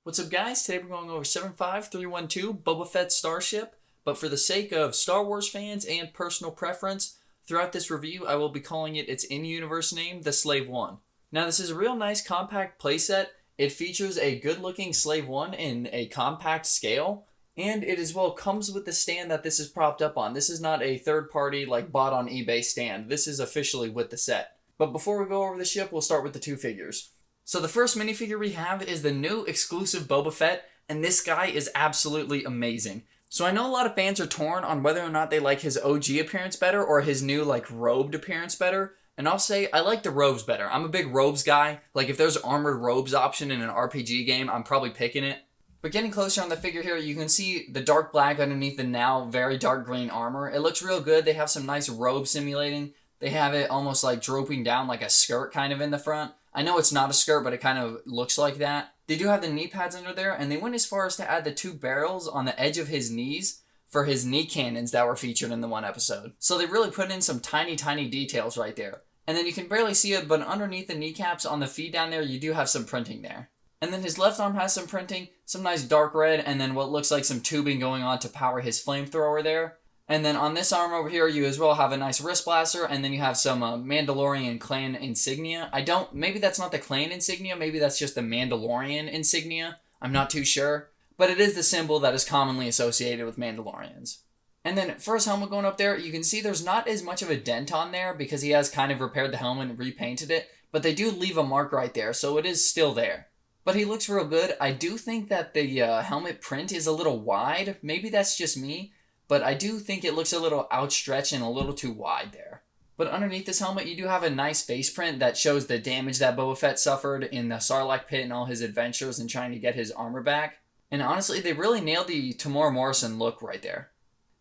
What's up guys, today we're going over 75312 Boba Fett Starship, but for the sake of Star Wars fans and personal preference, throughout this review I will be calling it its in-universe name, the Slave One. Now this is a real nice compact playset. It features a good looking Slave One in a compact scale, and it as well comes with the stand that this is propped up on. This is not a third party like bought on eBay stand, this is officially with the set. But before we go over the ship, we'll start with the two figures. So the first minifigure we have is the new exclusive Boba Fett, and this guy is absolutely amazing. So I know a lot of fans are torn on whether or not they like his OG appearance better or his new robed appearance better, and I'll say I like the robes better. I'm a big robes guy. Like if there's an armored robes option in an RPG game, I'm probably picking it. But getting closer on the figure here, you can see the dark black underneath the now very dark green armor. It looks real good. They have some nice robe simulating. They have it almost like drooping down like a skirt kind of in the front. I know it's not a skirt, but it kind of looks like that. They do have the knee pads under there, and they went as far as to add the two barrels on the edge of his knees for his knee cannons that were featured in the one episode. So they really put in some tiny details right there. And then you can barely see it, but underneath the kneecaps on the feet down there, you do have some printing there. And then his left arm has some printing, some nice dark red, and then what looks like some tubing going on to power his flamethrower there. And then on this arm over here, you as well have a nice wrist blaster, and then you have some Mandalorian clan insignia. Maybe that's not the clan insignia, maybe that's just the Mandalorian insignia. I'm not too sure. But it is the symbol that is commonly associated with Mandalorians. And then for his helmet going up there, you can see there's not as much of a dent on there because he has kind of repaired the helmet and repainted it. But they do leave a mark right there, so it is still there. But he looks real good. I do think that the helmet print is a little wide. Maybe that's just me. But I do think it looks a little outstretched and a little too wide there. But underneath this helmet, you do have a nice face print that shows the damage that Boba Fett suffered in the Sarlacc pit and all his adventures and trying to get his armor back. And honestly, they really nailed the Tamora Morrison look right there.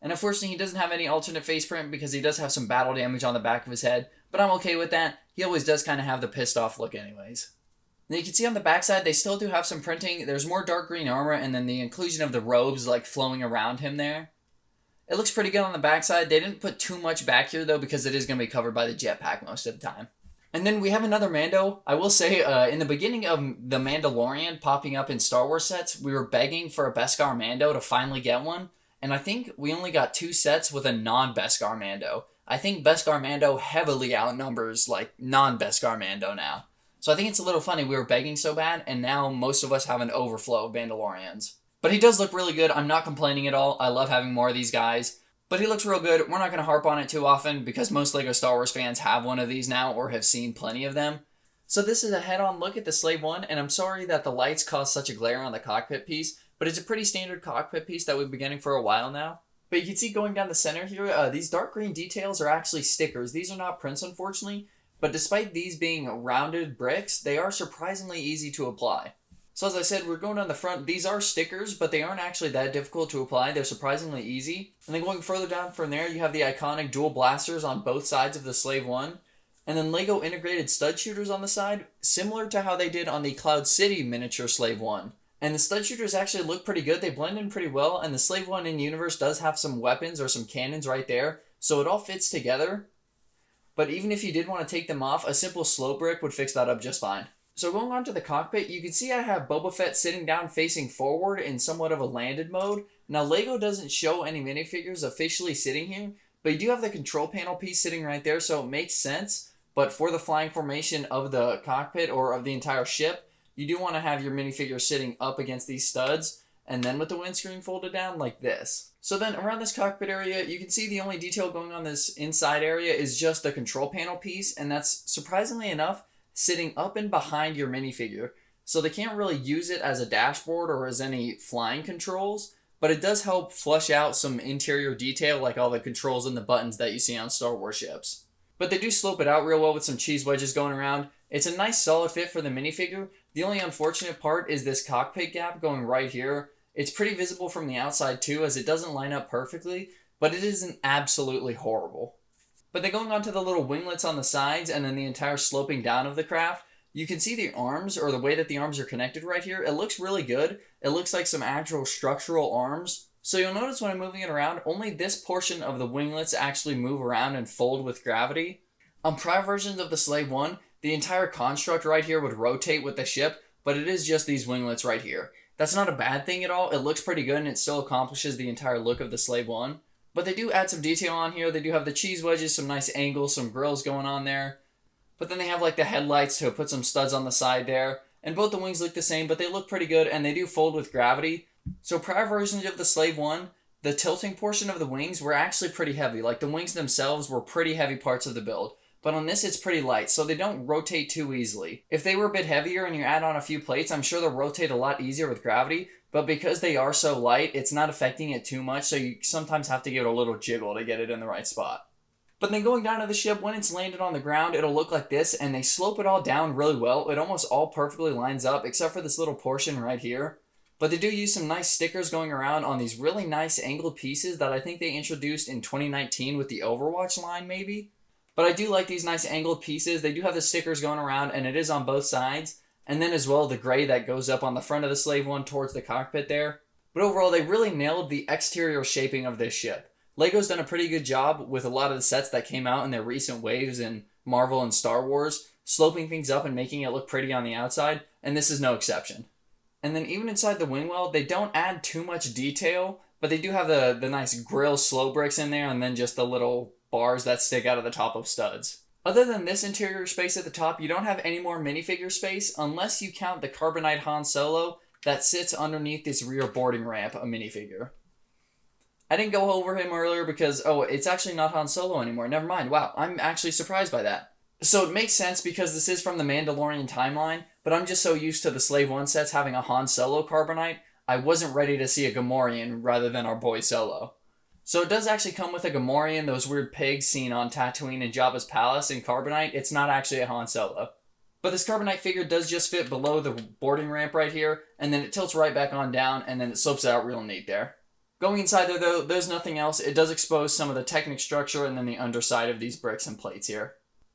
And unfortunately, he doesn't have any alternate face print because he does have some battle damage on the back of his head. But I'm okay with that. He always does kind of have the pissed off look anyways. Now you can see on the backside, they still do have some printing. There's more dark green armor and then the inclusion of the robes flowing around him there. It looks pretty good on the backside. They didn't put too much back here, though, because it is going to be covered by the jetpack most of the time. And then we have another Mando. I will say, in the beginning of The Mandalorian popping up in Star Wars sets, we were begging for a Beskar Mando to finally get one. And I think we only got 2 sets with a non-Beskar Mando. I think Beskar Mando heavily outnumbers, non-Beskar Mando now. So I think it's a little funny we were begging so bad, and now most of us have an overflow of Mandalorians. But he does look really good. I'm not complaining at all. I love having more of these guys. But he looks real good. We're not going to harp on it too often because most LEGO Star Wars fans have one of these now or have seen plenty of them. So this is a head-on look at the Slave One, and I'm sorry that the lights cause such a glare on the cockpit piece, but it's a pretty standard cockpit piece that we've been getting for a while now. But you can see going down the center here, these dark green details are actually stickers. These are not prints, unfortunately, but despite these being rounded bricks, they are surprisingly easy to apply. So as I said, we're going down the front. These are stickers, but they aren't actually that difficult to apply. They're surprisingly easy. And then going further down from there, you have the iconic dual blasters on both sides of the Slave One. And then LEGO integrated stud shooters on the side, similar to how they did on the Cloud City miniature Slave One. And the stud shooters actually look pretty good. They blend in pretty well. And the Slave One in universe does have some weapons or some cannons right there. So it all fits together. But even if you did want to take them off, a simple slow brick would fix that up just fine. So going on to the cockpit, you can see I have Boba Fett sitting down facing forward in somewhat of a landed mode. Now LEGO doesn't show any minifigures officially sitting here, but you do have the control panel piece sitting right there, so it makes sense. But for the flying formation of the cockpit or of the entire ship, you do want to have your minifigure sitting up against these studs, and then with the windscreen folded down like this. So then around this cockpit area, you can see the only detail going on this inside area is just the control panel piece, and that's surprisingly enough sitting up and behind your minifigure. So they can't really use it as a dashboard or as any flying controls, but it does help flush out some interior detail like all the controls and the buttons that you see on Star Wars ships. But they do slope it out real well with some cheese wedges going around. It's a nice solid fit for the minifigure. The only unfortunate part is this cockpit gap going right here. It's pretty visible from the outside too, as it doesn't line up perfectly, but it isn't absolutely horrible. But then going on to the little winglets on the sides and then the entire sloping down of the craft, you can see the arms, or the way that the arms are connected right here. It looks really good. It looks like some actual structural arms. So you'll notice when I'm moving it around, only this portion of the winglets actually move around and fold with gravity. On prior versions of the Slave One, the entire construct right here would rotate with the ship, but it is just these winglets right here. That's not a bad thing at all. It looks pretty good and it still accomplishes the entire look of the Slave 1. But they do add some detail on here. They do have the cheese wedges, some nice angles, some grills going on there. But then they have like the headlights to put some studs on the side there. And both the wings look the same, but they look pretty good and they do fold with gravity. So prior versions of the Slave 1, the tilting portion of the wings were actually pretty heavy. Like the wings themselves were pretty heavy parts of the build. But on this, it's pretty light, so they don't rotate too easily. If they were a bit heavier and you add on a few plates, I'm sure they'll rotate a lot easier with gravity. But because they are so light, it's not affecting it too much, so you sometimes have to give it a little jiggle to get it in the right spot. But then going down to the ship, when it's landed on the ground, it'll look like this, and they slope it all down really well. It almost all perfectly lines up, except for this little portion right here. But they do use some nice stickers going around on these really nice angled pieces that I think they introduced in 2019 with the Overwatch line, maybe. But I do like these nice angled pieces. They do have the stickers going around, and it is on both sides. And then as well, the gray that goes up on the front of the Slave 1 towards the cockpit there. But overall, they really nailed the exterior shaping of this ship. LEGO's done a pretty good job with a lot of the sets that came out in their recent waves in Marvel and Star Wars, sloping things up and making it look pretty on the outside, and this is no exception. And then even inside the wing well, they don't add too much detail, but they do have the nice grill slow bricks in there, and then just the little bars that stick out of the top of studs. Other than this interior space at the top, you don't have any more minifigure space unless you count the Carbonite Han Solo that sits underneath this rear boarding ramp, a minifigure. I didn't go over him earlier because, it's actually not Han Solo anymore. Never mind. Wow, I'm actually surprised by that. So it makes sense because this is from the Mandalorian timeline, but I'm just so used to the Slave 1 sets having a Han Solo Carbonite, I wasn't ready to see a Gamorrean rather than our boy Solo. So it does actually come with a Gamorrean, those weird pigs seen on Tatooine and Jabba's palace in Carbonite. It's not actually a Han Solo. But this Carbonite figure does just fit below the boarding ramp right here, and then it tilts right back on down, and then it slopes out real neat there. Going inside there though, there's nothing else. It does expose some of the Technic structure and then the underside of these bricks and plates here.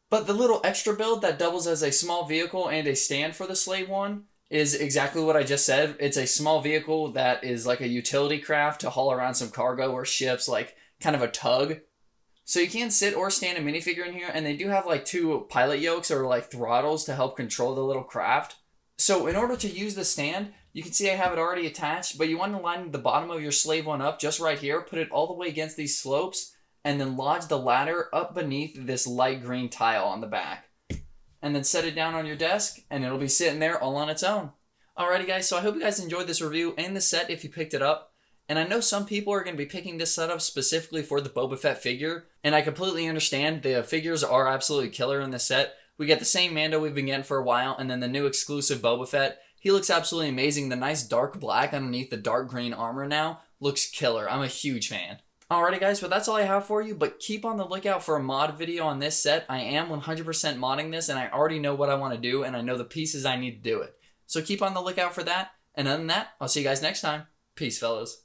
But the little extra build that doubles as a small vehicle and a stand for the Slave 1 is exactly what I just said. It's a small vehicle that is like a utility craft to haul around some cargo or ships, like kind of a tug. So you can sit or stand a minifigure in here, and they do have like 2 pilot yokes or like throttles to help control the little craft. So in order to use the stand, you can see I have it already attached, but you want to line the bottom of your Slave 1 up just right here, put it all the way against these slopes, and then lodge the ladder up beneath this light green tile on the back. And then set it down on your desk, and it'll be sitting there all on its own. Alrighty guys, so I hope you guys enjoyed this review and the set if you picked it up. And I know some people are going to be picking this set up specifically for the Boba Fett figure, and I completely understand. The figures are absolutely killer in this set. We get the same Mando we've been getting for a while, and then the new exclusive Boba Fett. He looks absolutely amazing. The nice dark black underneath the dark green armor now looks killer. I'm a huge fan. Alrighty guys, well that's all I have for you, but keep on the lookout for a mod video on this set. I am 100% modding this, and I already know what I want to do, and I know the pieces I need to do it. So keep on the lookout for that, and other than that, I'll see you guys next time. Peace, fellas.